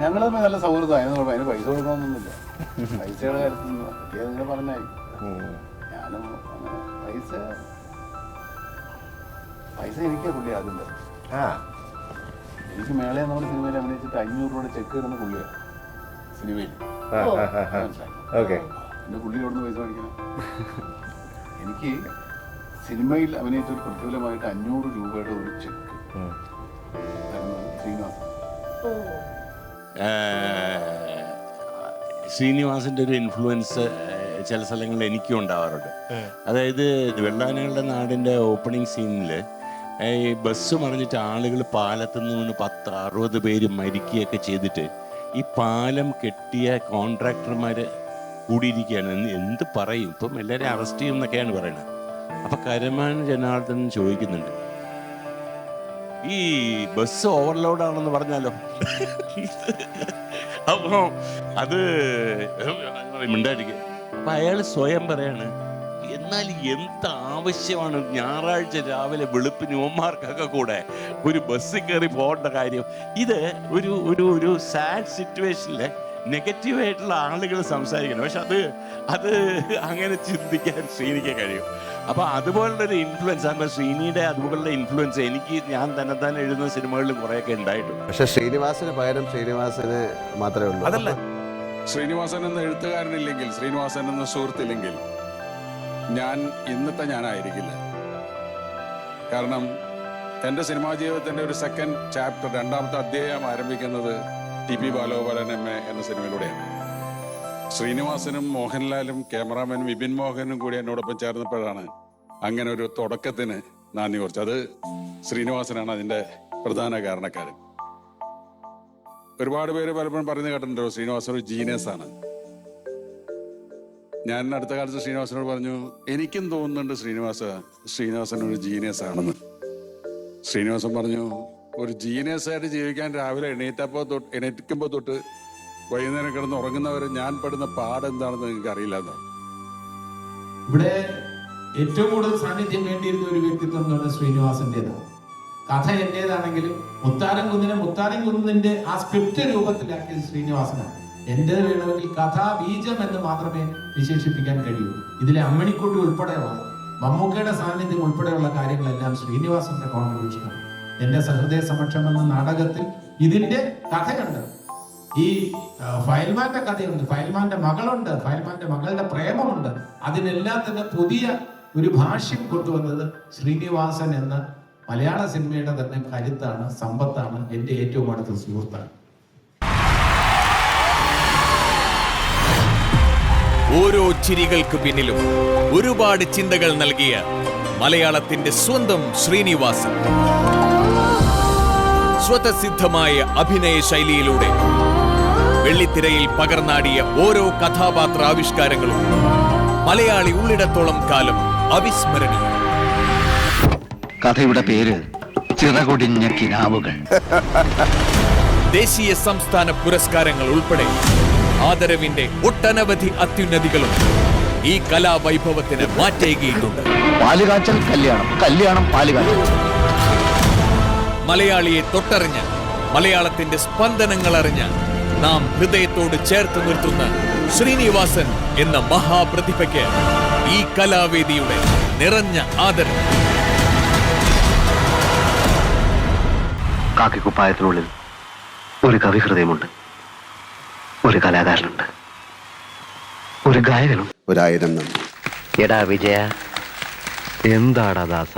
ഞങ്ങൾ നല്ല സൗഹൃദം. അതിന് പൈസ കൊടുക്കണമെന്നൊന്നുമില്ല. പൈസയുടെ കാര്യത്തിൽ അങ്ങനെ പറഞ്ഞായി. ഞാനും അങ്ങനെ പൈസ എനിക്കാ പുള്ളി ആദ്യം തരും. എനിക്ക് മേളയെ നമ്മുടെ സിനിമയിൽ അഭിനയിച്ചിട്ട് 500 രൂപയുടെ ചെക്ക് ഇടുന്ന പുള്ളിയാണ് സിനിമയിൽ. എന്റെ പുള്ളി അവിടുന്ന് പൈസ മേടിക്കണം. എനിക്ക് സിനിമയിൽ അഭിനയിച്ച ഒരു പ്രതിഫലമായിട്ട് 500 രൂപയുടെ ഒരു ചെക്ക് ശ്രീനിവാസൻ. ശ്രീനിവാസിൻ്റെ ഒരു ഇൻഫ്ലുവൻസ് ചില സ്ഥലങ്ങളിൽ എനിക്കും ഉണ്ടാവാറുണ്ട്. അതായത് വെള്ളാനകളുടെ നാടിൻ്റെ ഓപ്പണിംഗ് സീനിൽ ഈ ബസ് മറിഞ്ഞിട്ട് ആളുകൾ പാലത്തിൽ നിന്ന് 10-60 പേര് മരിക്കുകയൊക്കെ ചെയ്തിട്ട് ഈ പാലം കെട്ടിയ കോൺട്രാക്ടർമാർ കൂടിയിരിക്കുകയാണ്. എന്ത് പറയും, ഇപ്പം എല്ലാവരെയും അറസ്റ്റ് ചെയ്യും എന്നൊക്കെയാണ് പറയുന്നത്. അപ്പം കരമാൻ ജനാർദ്ദൻ ചോദിക്കുന്നുണ്ട്, ഈ ബസ് ഓവർലോഡാണെന്ന് പറഞ്ഞാലോ? അപ്പോൾ അത് മിണ്ടായിരിക്കും. അപ്പം അയാൾ സ്വയം പറയാണ്, എന്നാൽ എന്ത് ആവശ്യമാണ് ഞായറാഴ്ച രാവിലെ വെളുപ്പിന് യുവന്മാർക്കൊക്കെ കൂടെ ഒരു ബസ്സിൽ കയറി പോകേണ്ട കാര്യം? ഇത് ഒരു ഒരു ഒരു സാഡ് സിറ്റുവേഷനിൽ നെഗറ്റീവായിട്ടുള്ള ആളുകൾ സംസാരിക്കണം. പക്ഷെ അത് അങ്ങനെ ചിന്തിക്കാൻ ശ്രീനിക്ക് കഴിയും. അപ്പോൾ അതുപോലുള്ളൊരു ഇൻഫ്ലുവൻസ് ആണ് ശ്രീനിയുടെ. അതുപോലുള്ള ഇൻഫ്ലുവൻസ് എനിക്ക് ഞാൻ തന്നെ എഴുതുന്ന സിനിമകളിൽ കുറേയൊക്കെ ഉണ്ടായിട്ടുണ്ട്. പക്ഷെ ശ്രീനിവാസന് പകരം ശ്രീനിവാസന് മാത്രമേ ഉള്ളൂ. അതല്ല, ശ്രീനിവാസൻ എന്ന എഴുത്തുകാരനില്ലെങ്കിൽ, ശ്രീനിവാസൻ എന്ന സുഹൃത്തില്ലെങ്കിൽ ഞാൻ ഇന്നത്തെ ഞാനായിരിക്കില്ല. കാരണം എൻ്റെ സിനിമാ ജീവിതത്തിൻ്റെ ഒരു സെക്കൻഡ് ചാപ്റ്റർ, രണ്ടാമത്തെ അധ്യായം ആരംഭിക്കുന്നത് ടി.പി. ബാലഗോപാലൻ എം.എ. എന്ന സിനിമയിലൂടെയാണ്. ശ്രീനിവാസനും മോഹൻലാലും ക്യാമറാമാനും വിപിൻ മോഹനും കൂടി എന്നോടൊപ്പം ചേർന്നപ്പോഴാണ് അങ്ങനെ ഒരു തുടക്കത്തിന് നാന്ദി കുറിച്ചത്. അത് ശ്രീനിവാസനാണ് അതിൻ്റെ പ്രധാന കാരണക്കാരൻ. ഒരുപാട് പേര് പലപ്പോഴും പറയുന്നത് കേട്ടിട്ടുണ്ടോ, ശ്രീനിവാസൻ ഒരു ജീനിയസ് ആണ്. ഞാൻ അടുത്ത കാലത്ത് ശ്രീനിവാസനോട് പറഞ്ഞു, എനിക്കും തോന്നുന്നുണ്ട് ശ്രീനിവാസൻ ഒരു ജീനിയസ് ആണെന്ന്. ശ്രീനിവാസൻ പറഞ്ഞു, ഒരു ജീനിയസ് ആയിട്ട് ജീവിക്കാൻ രാവിലെ എണീക്കുമ്പോൾ തൊട്ട് വൈകുന്നേരം കിടന്ന് ഉറങ്ങുന്നവരെ ഞാൻ പെടുന്ന പാടെന്താണെന്ന് നിങ്ങൾക്ക് അറിയില്ലെന്നോ. ഇവിടെ ഏറ്റവും കൂടുതൽ സാന്നിധ്യം വേണ്ടിയിരുന്ന ഒരു വ്യക്തിത്വം എന്ന് പറഞ്ഞാൽ ശ്രീനിവാസന്റേതാണ്. കഥ എന്റേതാണെങ്കിലും മുത്താരം കുന്നിന്റെ ആ സ്ക്രിപ്റ്റ് രൂപത്തിലാക്കിയത് ശ്രീനിവാസനാണ്. എന്റെ വേണമെങ്കിൽ കഥാബീജം എന്ന് മാത്രമേ വിശേഷിപ്പിക്കാൻ കഴിയൂ. ഇതിലെ അമ്മണിക്കുട്ടി ഉൾപ്പെടെയുള്ള മമ്മൂക്കയുടെ സാന്നിധ്യം ഉൾപ്പെടെയുള്ള കാര്യങ്ങളെല്ലാം ശ്രീനിവാസന്റെ കോൺട്രിബ്യൂഷനാണ്. എന്റെ സഹൃദയ സമക്ഷം എന്ന നാടകത്തിൽ ഇതിന്റെ കഥയുണ്ട്, ഈ ഫയൽമാന്റെ കഥയുണ്ട്, ഫയൽമാന്റെ മകളുണ്ട്, ഫയൽമാന്റെ മകളുടെ പ്രേമമുണ്ട്. അതിനെല്ലാം തന്നെ പുതിയ ഒരു ഭാഷ്യം കൊണ്ടുവന്നത് ശ്രീനിവാസൻ എന്ന മലയാള സിനിമയുടെ തന്നെ കരുത്താണ്, സമ്പത്താണ്, എന്റെ ഏറ്റവും അടുത്ത സുഹൃത്താണ്. ഓരോ ചിരികൾക്ക് പിന്നിലും ഒരുപാട് ചിന്തകൾ നൽകിയ മലയാളത്തിന്റെ സ്വന്തം ശ്രീനിവാസൻ സ്വതസിദ്ധമായ അഭിനയ ശൈലിയിലൂടെ വെള്ളിത്തിരയിൽ പകർന്നാടിയ ഓരോ കഥാപാത്ര ആവിഷ്കാരങ്ങളും മലയാളി ഉള്ളിടത്തോളം കാലം അവിസ്മരണീയം. കഥയുടെ പേര് ചിറകൊടിഞ്ഞ കിനാവുകൾ. ദേശീയ സംസ്ഥാന പുരസ്കാരങ്ങൾ ഉൾപ്പെടെ ആദരവിന്റെ ഒട്ടനവധി അത്യുന്നതികളും ഈ കലാവൈഭവത്തിന് മാറ്റേകിയിട്ടുണ്ട്. പാലുകാച്ചൽ കല്യാണം പാലുകാച്ചൽ. മലയാളിയെ തൊട്ടറിഞ്ഞ് മലയാളത്തിന്റെ സ്പന്ദനങ്ങൾ അറിഞ്ഞ് നാം ഹൃദയത്തോട് ചേർത്ത് നിർത്തുന്ന ശ്രീനിവാസൻ എന്ന മഹാപ്രതിഭയ്ക്ക് ഈ കലാവേദിയുടെ നിറഞ്ഞ ആദരം. കാക്കിക്കുപ്പായത്തിനുള്ളിൽ ഒരു കവിഹൃദയമുണ്ട്, ഒരു കലാകാരനുണ്ട്, ഒരു ഗായകനുണ്ട്. 1000 നന്ദി. എടാ വിജയ, എന്താടാ ദാസ